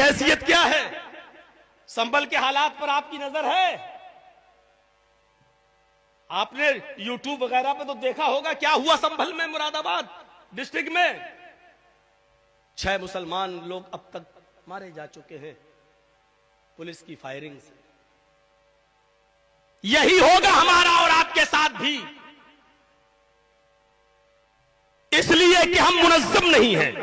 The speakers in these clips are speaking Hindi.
हैसियत क्या है? संभल के हालात पर आपकी नजर है? आपने यूट्यूब वगैरह पे तो देखा होगा क्या हुआ संभल में, मुरादाबाद डिस्ट्रिक्ट में 6 मुसलमान लोग अब तक मारे जा चुके हैं पुलिस की फायरिंग से। यही होगा हमारा और आपके साथ भी, इसलिए कि हम मुनज़्ज़म नहीं हैं,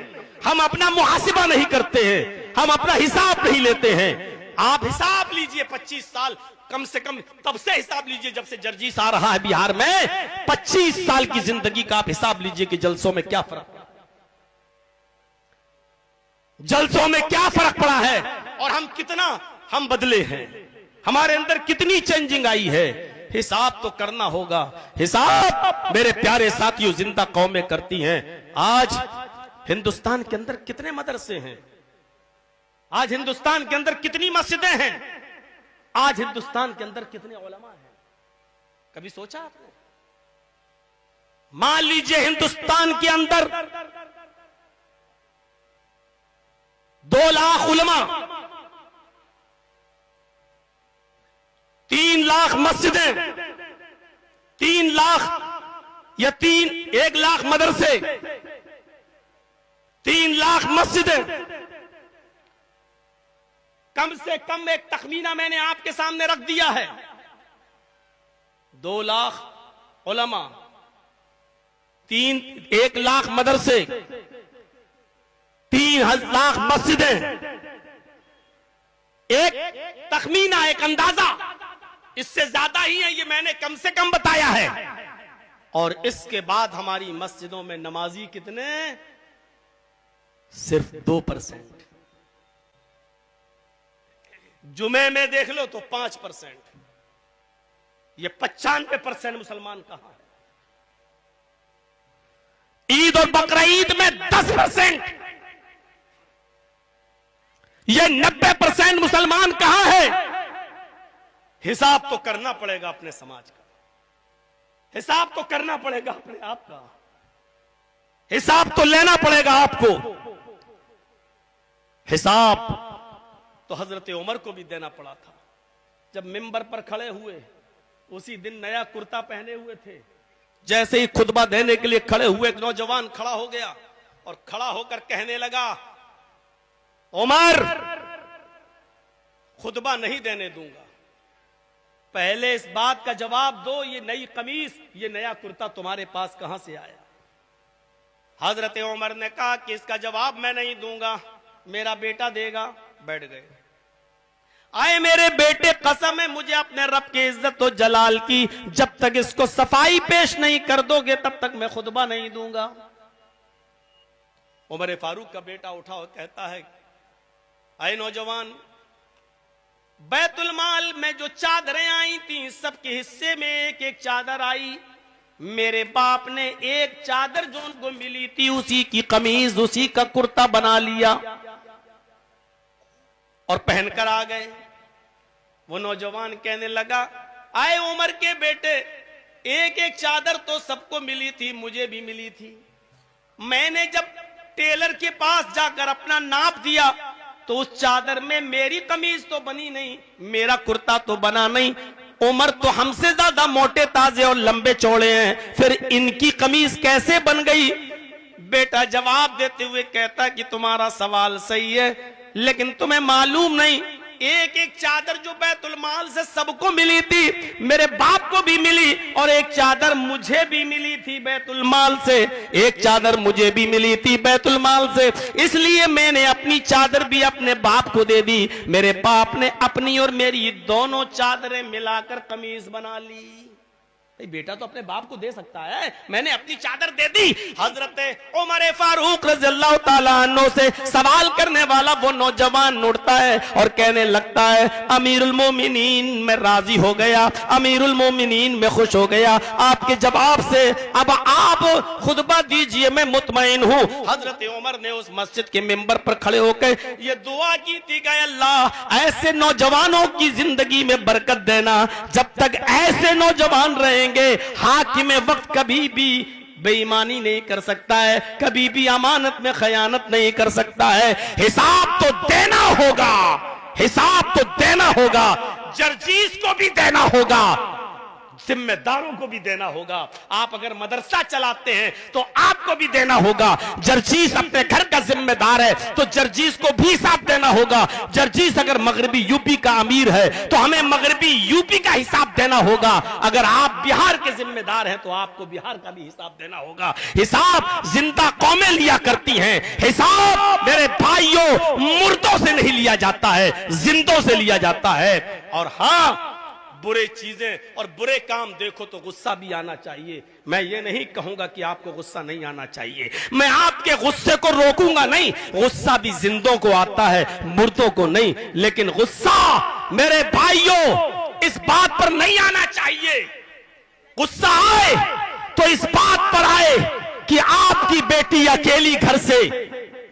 हम अपना मुहासिबा नहीं करते हैं, हम अपना हिसाब नहीं लेते हैं। आप हिसाब लीजिए 25 साल कम से कम तब से हिसाब लीजिए जब से जर्जीस आ रहा है बिहार में। 25 साल की जिंदगी का आप हिसाब लीजिए कि जलसों में क्या फर्क पड़ा, जलसों में क्या फर्क पड़ा है और हम बदले हैं, हमारे अंदर कितनी चेंजिंग आई है। हिसाब तो करना होगा। हिसाब मेरे प्यारे साथियों जिंदा कौमें करती हैं। आज हिंदुस्तान के अंदर कितने मदरसे हैं, आज हिंदुस्तान के अंदर कितनी मस्जिदें हैं, आज हिंदुस्तान के अंदर कितने उलमा हैं, कभी सोचा आपने? मान लीजिए हिंदुस्तान के अंदर 2 लाख उलमा, 3 लाख मस्जिदें, 3 लाख या 1 लाख मदरसे, 3 लाख मस्जिदें। कम से कम एक तखमीना मैंने आपके सामने रख दिया है। 2 लाख उलमा, 1 लाख मदरसे, 3 लाख मस्जिदें, एक तखमीना, एक अंदाजा, इससे ज्यादा ही है, ये मैंने कम से कम बताया है। और इसके बाद हमारी मस्जिदों में नमाजी कितने? सिर्फ 2%। जुमे में देख लो तो 5%। ये 95% मुसलमान कहां है? ईद और बकरा ईद में 10%। ये 90% मुसलमान कहां है? हिसाब तो करना पड़ेगा अपने समाज का, हिसाब तो करना पड़ेगा अपने आप का, हिसाब तो लेना पड़ेगा आपको। हिसाब तो हजरत उमर को भी देना पड़ा था। जब मिंबर पर खड़े हुए उसी दिन नया कुर्ता पहने हुए थे, जैसे ही खुतबा देने के लिए खड़े हुए एक नौजवान खड़ा हो गया और खड़ा होकर कहने लगा, उमर खुतबा नहीं देने दूंगा, पहले इस बात का जवाब दो, ये नई कमीज, ये नया कुर्ता तुम्हारे पास कहां से आया? हजरत उमर ने कहा कि इसका जवाब मैं नहीं दूंगा, मेरा बेटा देगा। बैठ गए। आए मेरे बेटे, कसम है मुझे अपने रब की इज्जत और जलाल की, जब तक इसको सफाई पेश नहीं कर दोगे तब तक मैं खुतबा नहीं दूंगा। उमर फारूक का बेटा उठा और कहता है, आए नौजवान, बैतुल माल में जो चादरें आई थी सबके हिस्से में एक एक चादर आई। मेरे बाप ने एक चादर जो उनको मिली थी उसी की कमीज, उसी का कुर्ता बना लिया और पहनकर आ गए। वो नौजवान कहने लगा, आए उमर के बेटे, एक एक चादर तो सबको मिली थी, मुझे भी मिली थी। मैंने जब टेलर के पास जाकर अपना नाप दिया तो उस चादर में मेरी कमीज तो बनी नहीं, मेरा कुर्ता तो बना नहीं। उमर तो हमसे ज्यादा मोटे ताजे और लंबे चौड़े हैं, फिर इनकी कमीज कैसे बन गई? बेटा जवाब देते हुए कहता कि तुम्हारा सवाल सही है, लेकिन तुम्हें मालूम नहीं, एक एक चादर जो बैतुल माल से सबको मिली थी, मेरे बाप को भी मिली और एक चादर मुझे भी मिली थी बैतुल माल से, एक चादर मुझे भी मिली थी बैतुल माल से, इसलिए मैंने अपनी चादर भी अपने बाप को दे दी। मेरे बाप ने अपनी और मेरी दोनों चादरें मिलाकर कमीज बना ली। बेटा तो अपने बाप को दे सकता है, मैंने अपनी चादर दे दी। हजरत उमर फारूक रज़ियल्लाहु ताला अन्हु से सवाल करने वाला वो नौजवान उठता है और कहने लगता है, अमीरुल मोमिनीन मैं राजी हो गया, अमीरुल मोमिनीन मैं खुश हो गया आपके जवाब से, अब आप खुतबा दीजिए, मैं मुतमईन हूँ। हजरत उमर ने उस मस्जिद के मिंबर पर खड़े होकर ये दुआ की थी कि अल्लाह ऐसे नौजवानों की जिंदगी में बरकत देना, जब तक ऐसे नौजवान रहेंगे हाकिम वक्त कभी भी बेईमानी नहीं कर सकता है, कभी भी अमानत में खयानत नहीं कर सकता है। हिसाब तो देना होगा, हिसाब तो देना होगा, जर्जीस को भी देना होगा, जिम्मेदारों को भी देना होगा। आप अगर मदरसा चलाते हैं तो आपको भी देना होगा। जर्जीस अपने घर का जिम्मेदार है तो जर्जीस को भी हिसाब देना होगा। जर्जीस अगर मगरबी यूपी का अमीर है तो हमें मगरबी यूपी का हिसाब देना होगा। अगर आप बिहार के जिम्मेदार हैं तो आपको बिहार का भी हिसाब देना होगा। हिसाब जिंदा कौमें लिया करती हैं, हिसाब मेरे भाइयों मुर्दों से नहीं लिया जाता है, जिंदों से लिया जाता है। और हां, बुरे चीजें और बुरे काम देखो तो गुस्सा भी आना चाहिए। मैं ये नहीं कहूंगा कि आपको गुस्सा नहीं आना चाहिए, मैं आपके गुस्से को रोकूंगा नहीं। गुस्सा भी जिंदों को आता है, मुर्दों को नहीं। लेकिन गुस्सा मेरे भाइयों इस बात पर नहीं आना चाहिए। गुस्सा आए तो इस बात पर आए कि आपकी बेटी अकेली घर से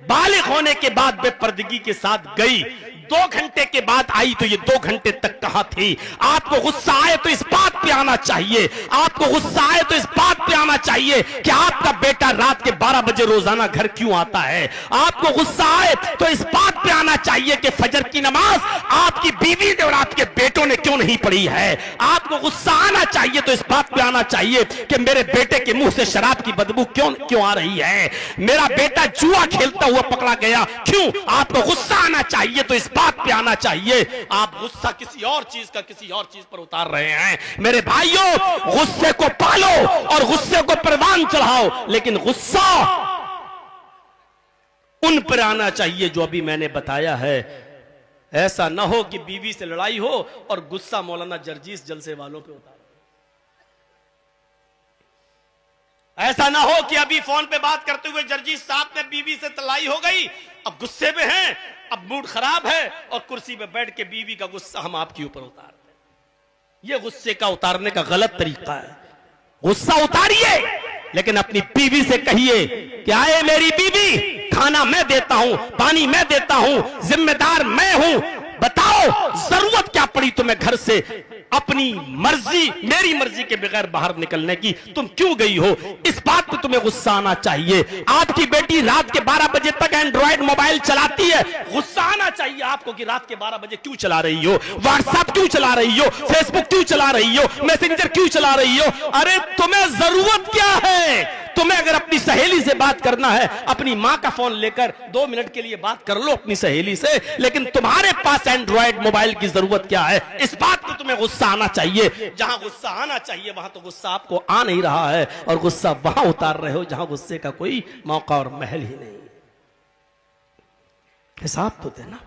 बालिग होने के बाद बेपर्दगी के साथ गई, 2 घंटे के बाद आई तो ये 2 घंटे तक कहां थी। आपको गुस्सा आए तो इस बात पे आना चाहिए, आपको गुस्सा आए तो इस बात पे आना चाहिए कि आपका बेटा रात के 12 बजे रोजाना घर क्यों आता है। आपको गुस्सा आए तो इस बात पे आना चाहिए कि फजर की नमाज आपकी बीवी ने और आपके बेटों ने क्यों नहीं पढ़ी है। आपको गुस्सा आना चाहिए तो इस बात पे आना चाहिए कि मेरे बेटे के मुंह से शराब की बदबू क्यों आ रही है। मेरा बेटा जुआ खेलता हुआ पकड़ा गया क्यों। आपको गुस्सा आना चाहिए तो इस बात पे आना चाहिए। आप गुस्सा किसी और चीज का किसी और चीज पर उतार रहे हैं। मेरे भाइयों, गुस्से को पालो और गुस्से को परवान चढ़ाओ, लेकिन गुस्सा उन पर आना चाहिए जो अभी मैंने बताया है। ऐसा ना हो कि बीवी से लड़ाई हो और गुस्सा मौलाना जर्जीस जलसे वालों पे उतार। ऐसा ना हो कि अभी फोन पे बात करते हुए जर्जीस साहब ने बीवी से लड़ाई हो गई, अब गुस्से में हैं, अब मूड खराब है और कुर्सी पे बैठ के बीवी का गुस्सा हम आपके ऊपर उतार दें। यह गुस्से का उतारने का गलत तरीका है। गुस्सा उतारिए लेकिन अपनी बीवी से कहिए कि आए मेरी बीवी, खाना मैं देता हूं, पानी मैं देता हूं, जिम्मेदार मैं हूं, बताओ जरूरत क्या पड़ी तुम्हें घर से अपनी मर्जी मेरी मर्जी के बगैर बाहर निकलने की, तुम क्यों गई हो। इस बात पे तुम्हें गुस्सा आना चाहिए। आपकी बेटी रात के 12 बजे तक एंड्रॉइड मोबाइल चलाती है, गुस्सा आना चाहिए आपको कि रात के 12 बजे क्यों चला रही हो, व्हाट्सएप क्यों चला रही हो, फेसबुक क्यों चला रही हो, मैसेंजर क्यों चला रही हो। अरे तुम्हें जरूरत क्या है। तुम्हें अगर अपनी सहेली से बात करना है, अपनी मां का फोन लेकर 2 मिनट के लिए बात कर लो अपनी सहेली से, लेकिन तुम्हारे पास एंड्रॉइड मोबाइल की जरूरत क्या है। इस बात को तुम्हें गुस्सा आना चाहिए। जहां गुस्सा आना चाहिए वहां तो गुस्सा आपको आ नहीं रहा है और गुस्सा वहां उतार रहे हो जहां गुस्से का कोई मौका और महल ही नहीं। हिसाब तो देना।